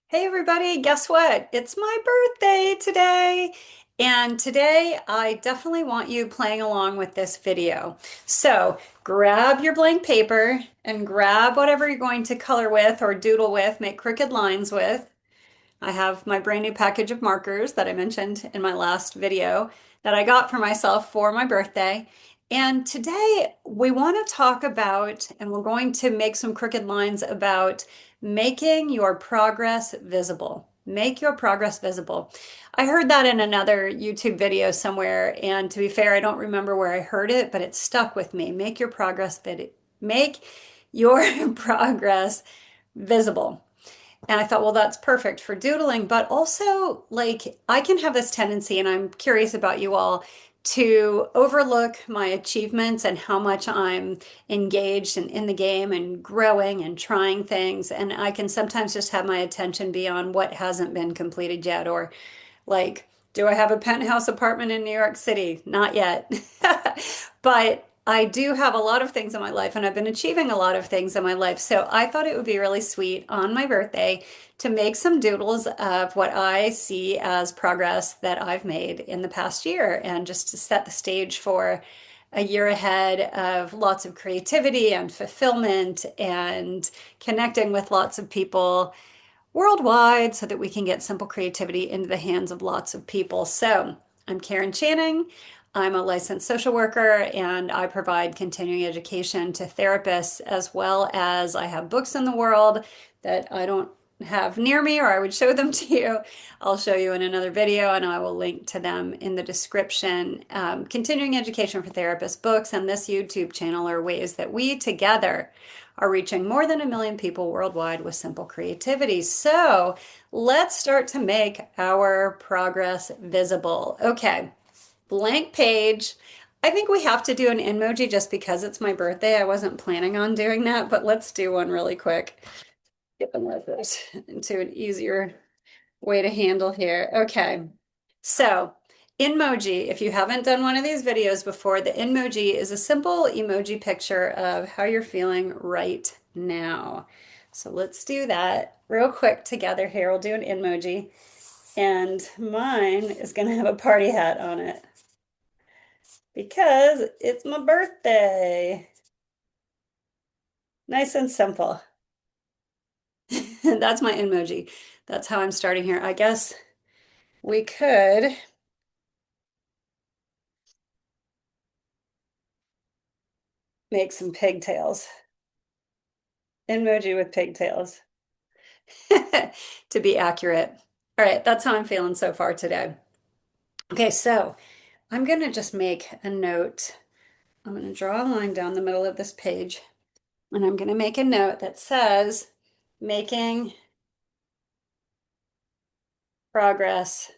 Hey everybody, guess what? It's my birthday today. And today I definitely want you playing along with this video. So grab your blank paper and grab whatever you're going to color with or doodle with, make crooked lines with. I have my brand new package of markers that I mentioned in my last video that I got for myself for my birthday. And today we want to talk about, and we're going to make some crooked lines about making your progress visible. Make your progress visible. I heard that in another YouTube video somewhere, and to be fair, I don't remember where I heard it, but it stuck with me. Make your progress visible. And I thought, well, that's perfect for doodling, but also like I can have this tendency, and I'm curious about you all, to overlook my achievements and how much I'm engaged and in the game and growing and trying things. And I can sometimes just have my attention be on what hasn't been completed yet, or like, do I have a penthouse apartment in New York City? Not yet. But I do have a lot of things in my life, and I've been achieving a lot of things in my life. So I thought it would be really sweet on my birthday to make some doodles of what I see as progress that I've made in the past year, and just to set the stage for a year ahead of lots of creativity and fulfillment and connecting with lots of people worldwide so that we can get simple creativity into the hands of lots of people. So, I'm Karen Channing. I'm a licensed social worker and I provide continuing education to therapists, as well as I have books in the world that I don't have near me, or I would show them to you. I'll show you in another video and I will link to them in the description. Continuing education for therapists books and this YouTube channel are ways that we together are reaching more than 1 million people worldwide with simple creativity. So let's start to make our progress visible. Okay, blank page. I think we have to do an emoji just because it's my birthday. I wasn't planning on doing that, but let's do one really quick. Get them like this into an easier way to handle here. Okay. So, Inmoji, if you haven't done one of these videos before, the Inmoji is a simple emoji picture of how you're feeling right now. So let's do that real quick together here. We'll do an Inmoji. And mine is going to have a party hat on it because it's my birthday. Nice and simple. That's my Inmoji. That's how I'm starting here. I guess we could make some pigtails. Emoji with pigtails. To be accurate. All right, that's how I'm feeling so far today. Okay, so I'm going to just make a note. I'm going to draw a line down the middle of this page, and I'm going to make a note that says making progress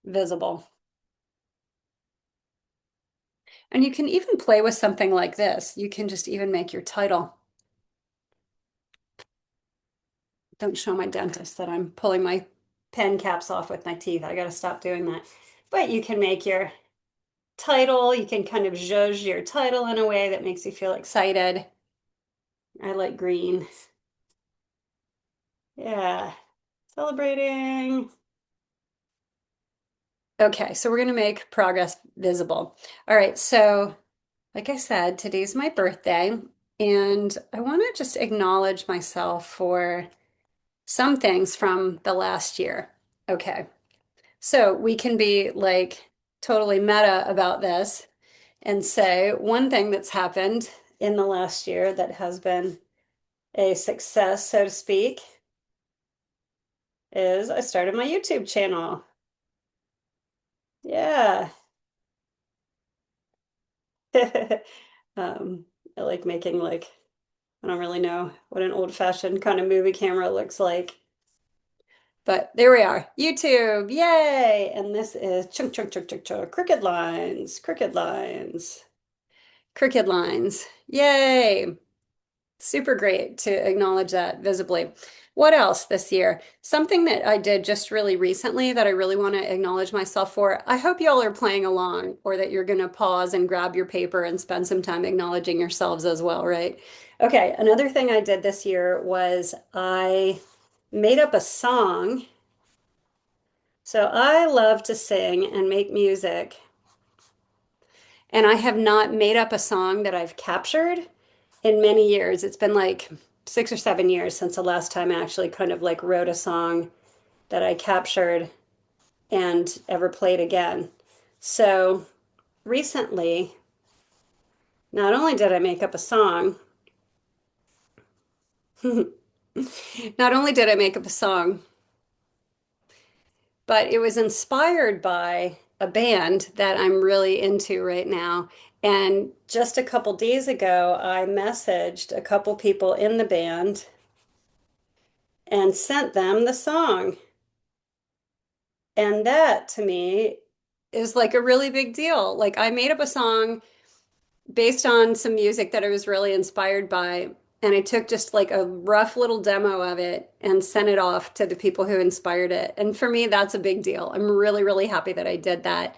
visible. And you can even play with something like this. You can just even make your title. Don't show my dentist that I'm pulling my pen caps off with my teeth. I got to stop doing that. But you can make your title. You can kind of zhuzh your title in a way that makes you feel excited. I like green. Yeah, celebrating. Okay, so we're going to make progress visible. All right, so like I said, today's my birthday, and I want to just acknowledge myself for some things from the last year. Okay, so we can be like totally meta about this and say one thing that's happened in the last year that has been a success, so to speak, is I started my YouTube channel. Yeah. I like making like, I don't really know what an old-fashioned kind of movie camera looks like. But there we are, YouTube, yay! And this is chunk, chunk, chunk, chunk, chunk, crooked lines, crooked lines, crooked lines, yay! Super great to acknowledge that visibly. What else this year? Something that I did just really recently that I really want to acknowledge myself for. I hope y'all are playing along, or that you're going to pause and grab your paper and spend some time acknowledging yourselves as well, right? Okay, another thing I did this year was I made up a song. So I love to sing and make music, and I have not made up a song that I've captured in many years. It's been like 6 or 7 years since the last time I actually kind of like wrote a song that I captured and ever played again. So recently, not only did I make up a song, not only did I make up a song, but it was inspired by a band that I'm really into right now. And just a couple days ago, I messaged a couple people in the band and sent them the song. And that to me is like a really big deal. Like I made up a song based on some music that I was really inspired by. And I took just like a rough little demo of it and sent it off to the people who inspired it. And for me, that's a big deal. I'm really, really happy that I did that.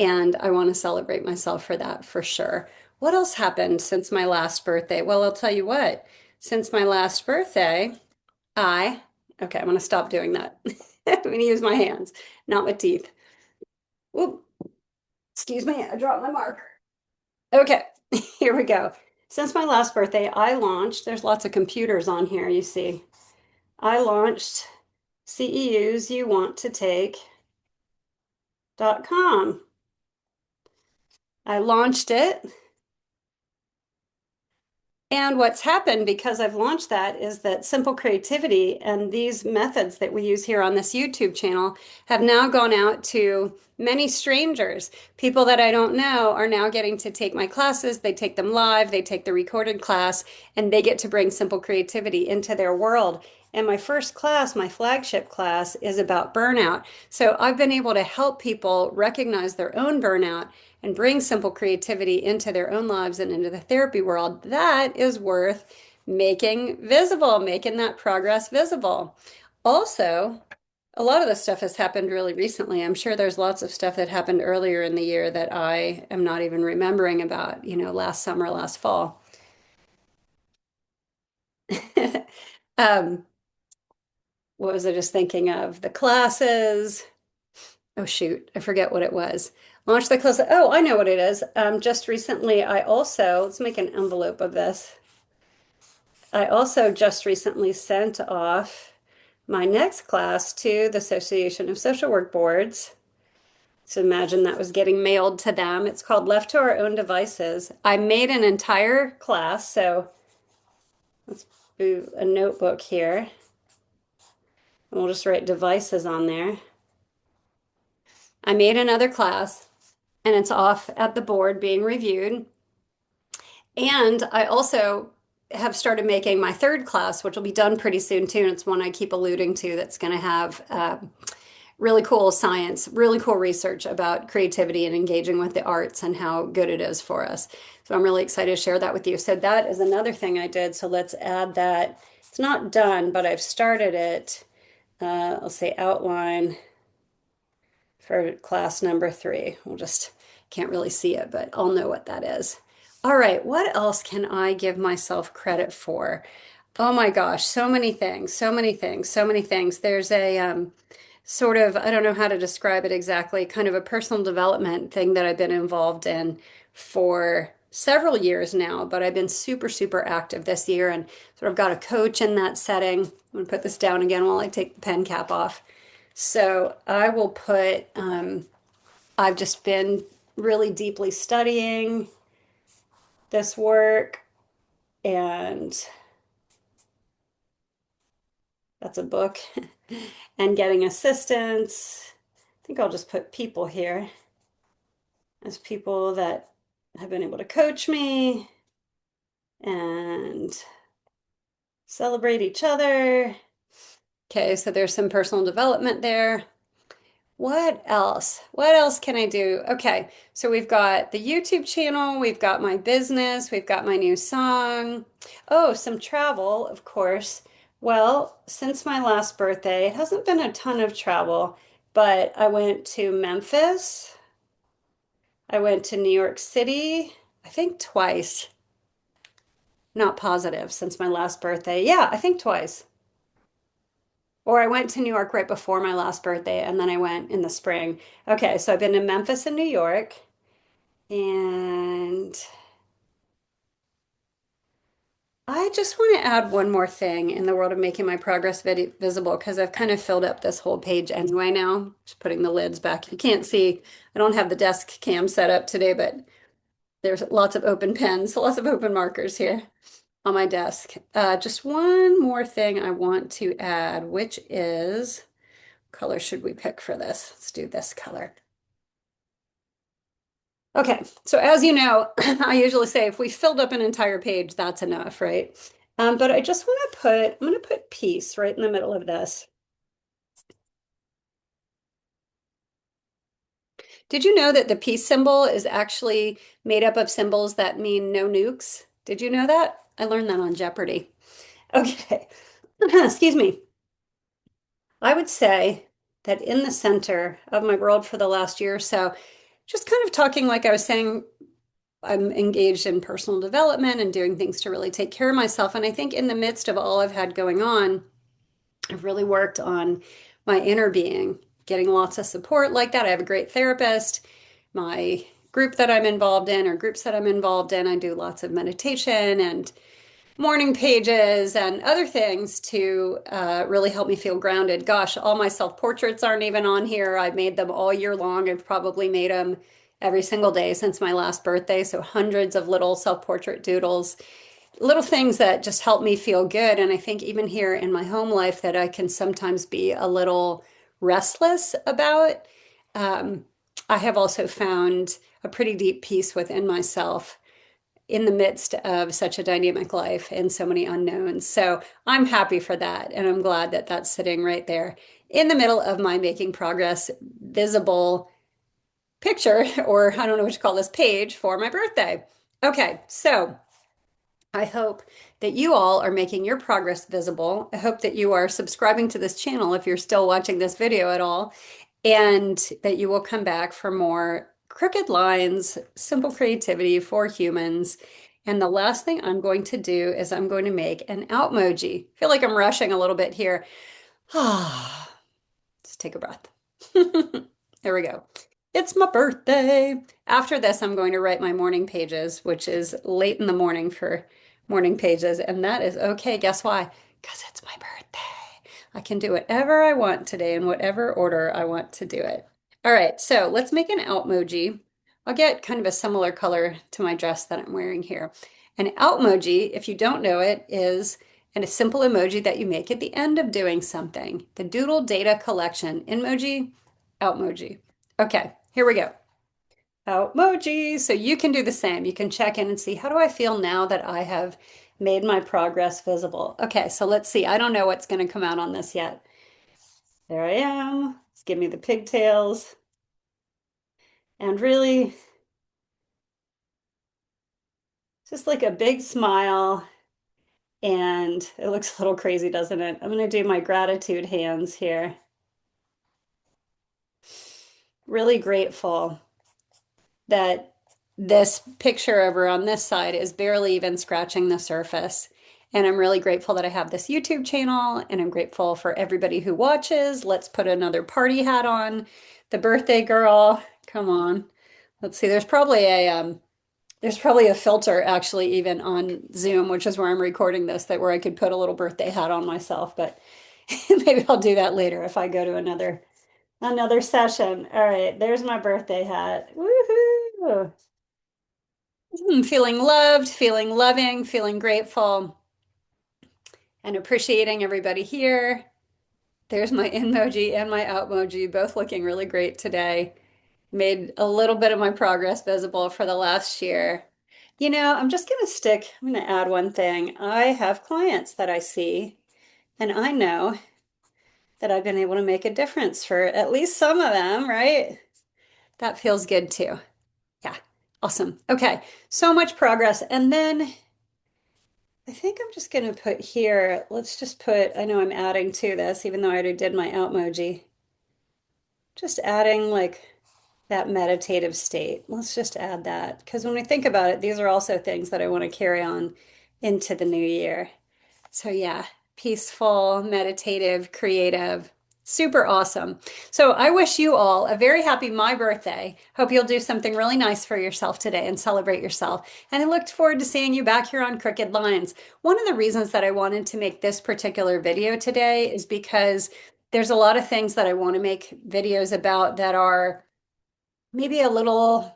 And I want to celebrate myself for that for sure. What else happened since my last birthday? Well, I'll tell you what. Since my last birthday, I, okay, I'm going to stop doing that. I'm going to use my hands, not my teeth. Whoop, excuse me, I dropped my marker. Okay, here we go. Since my last birthday, I launched, there's lots of computers on here, you see. I launched CEUs you want to take.com. I launched it. And what's happened because I've launched that is that simple creativity and these methods that we use here on this YouTube channel have now gone out to many strangers. People that I don't know are now getting to take my classes. They take them live, they take the recorded class, and they get to bring simple creativity into their world. And my first class, my flagship class, is about burnout. So I've been able to help people recognize their own burnout and bring simple creativity into their own lives and into the therapy world. That is worth making visible, making that progress visible. Also, a lot of this stuff has happened really recently. I'm sure there's lots of stuff that happened earlier in the year that I am not even remembering about, last summer, last fall. um, what was I just thinking of? The classes. Oh shoot, I forget what it was. Launch the class. Oh, I know what it is. Just recently, I also, let's make an envelope of this. I also just recently sent off my next class to the Association of Social Work Boards. So imagine that was getting mailed to them. It's called Left to Our Own Devices. I made an entire class, so let's do a notebook here. And we'll just write devices on there. I made another class, and it's off at the board being reviewed. And I also have started making my third class, which will be done pretty soon too. And it's one I keep alluding to that's going to have really cool science, really cool research about creativity and engaging with the arts and how good it is for us. So I'm really excited to share that with you. So that is another thing I did. So let's add that. It's not done, but I've started it. I'll say outline for class number 3. We'll just can't really see it, but I'll know what that is. All right, what else can I give myself credit for? Oh my gosh, so many things, so many things, so many things. There's a sort of, I don't know how to describe it exactly, kind of a personal development thing that I've been involved in for several years now, but I've been super, super active this year and sort of got a coach in that setting. I'm going to put this down again while I take the pen cap off. So I will put, I've just been really deeply studying this work, and that's a book, and getting assistance. I think I'll just put people here as people that have been able to coach me and celebrate each other. Okay, so there's some personal development there. What else? What else can I do? Okay, so we've got the YouTube channel, we've got my business, we've got my new song. Oh, some travel, of course. Well, since my last birthday, it hasn't been a ton of travel, but I went to Memphis. I went to New York City, I think twice. not positive since my last birthday. Yeah, I think twice. Or I went to New York right before my last birthday, and then I went in the spring. Okay, so I've been to Memphis and New York, and I just want to add one more thing in the world of making my progress visible because I've kind of filled up this whole page anyway now. Just putting the lids back. You can't see, I don't have the desk cam set up today, but there's lots of open pens, lots of open markers here on my desk. Just one more thing I want to add, which is color should we pick for this? Let's do this color. Okay, so as you know, I usually say if we filled up an entire page, that's enough, right? But I just want to I'm going to put peace right in the middle of this. Did you know that the peace symbol is actually made up of symbols that mean no nukes? Did you know that? I learned that on Jeopardy. Okay, excuse me. I would say that in the center of my world for the last year or so, just kind of talking like I was saying, I'm engaged in personal development and doing things to really take care of myself. And I think in the midst of all I've had going on, I've really worked on my inner being, getting lots of support like that. I have a great therapist. My group that I'm involved in, or groups that I'm involved in, I do lots of meditation and morning pages and other things to really help me feel grounded. Gosh, all my self portraits aren't even on here. I've made them all year long. I've probably made them every single day since my last birthday. So hundreds of little self portrait doodles, little things that just help me feel good. And I think even here in my home life that I can sometimes be a little restless about. Um, I have also found a pretty deep peace within myself in the midst of such a dynamic life and so many unknowns. So I'm happy for that. And I'm glad that that's sitting right there in the middle of my making progress visible picture, or I don't know what to call this page for my birthday. Okay, so I hope that you all are making your progress visible. I hope that you are subscribing to this channel if you're still watching this video at all, and that you will come back for more crooked lines, simple creativity for humans. And the last thing I'm going to do is I'm going to make an outmoji. I feel like I'm rushing a little bit here. Ah, just take a breath. There we go. It's my birthday. After this, I'm going to write my morning pages, which is late in the morning for morning pages. And that is okay. Guess why? Because it's my birthday. I can do whatever I want today in whatever order I want to do it. All right, so let's make an outmoji. I'll get kind of a similar color to my dress that I'm wearing here. An outmoji, if you don't know it, is a simple emoji that you make at the end of doing something. The Doodle Data Collection. Emoji, outmoji. Okay, here we go. Outmoji. So you can do the same. You can check in and see, how do I feel now that I have made my progress visible? Okay, so let's see. I don't know what's going to come out on this yet. There I am. Let's give me the pigtails. And really, just like a big smile. And it looks a little crazy, doesn't it? I'm going to do my gratitude hands here. Really grateful that this picture over on this side is barely even scratching the surface. And I'm really grateful that I have this YouTube channel, and I'm grateful for everybody who watches. Let's put another party hat on. The birthday girl, come on. Let's see, there's probably a filter actually even on Zoom, which is where I'm recording this, that where I could put a little birthday hat on myself, but maybe I'll do that later if I go to another session. All right, there's my birthday hat. Woohoo! Feeling loved, feeling loving, feeling grateful, and appreciating everybody here. There's my emoji and my outmoji, both looking really great today. Made a little bit of my progress visible for the last year. You know, I'm going to add one thing. I have clients that I see, and I know that I've been able to make a difference for at least some of them, right? That feels good too. Yeah, awesome. Okay, so much progress. And then I think I'm just going to put here, let's just put, I know I'm adding to this, even though I already did my outmoji. Just adding like that meditative state. Let's just add that. Because when we think about it, these are also things that I want to carry on into the new year. So, yeah, peaceful, meditative, creative, super awesome. So, I wish you all a very happy my birthday. Hope you'll do something really nice for yourself today and celebrate yourself. And I look forward to seeing you back here on Crooked Lines. One of the reasons that I wanted to make this particular video today is because there's a lot of things that I want to make videos about that are maybe a little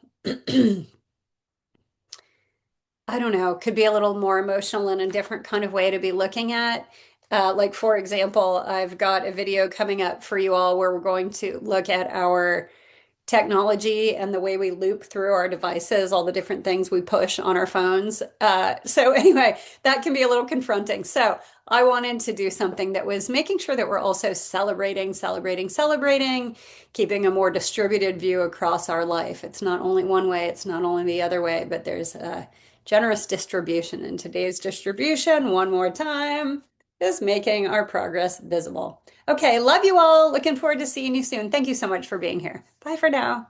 I don't know, could be a little more emotional and a different kind of way to be looking at. Like, for example, I've got a video coming up for you all where we're going to look at our technology and the way we loop through our devices, all the different things we push on our phones. So, anyway, that can be a little confronting. So, I wanted to do something that was making sure that we're also celebrating, keeping a more distributed view across our life. It's not only one way, it's not only the other way, but there's a generous distribution. And today's distribution, one more time, is making our progress visible. Okay, love you all. Looking forward to seeing you soon. Thank you so much for being here. Bye for now.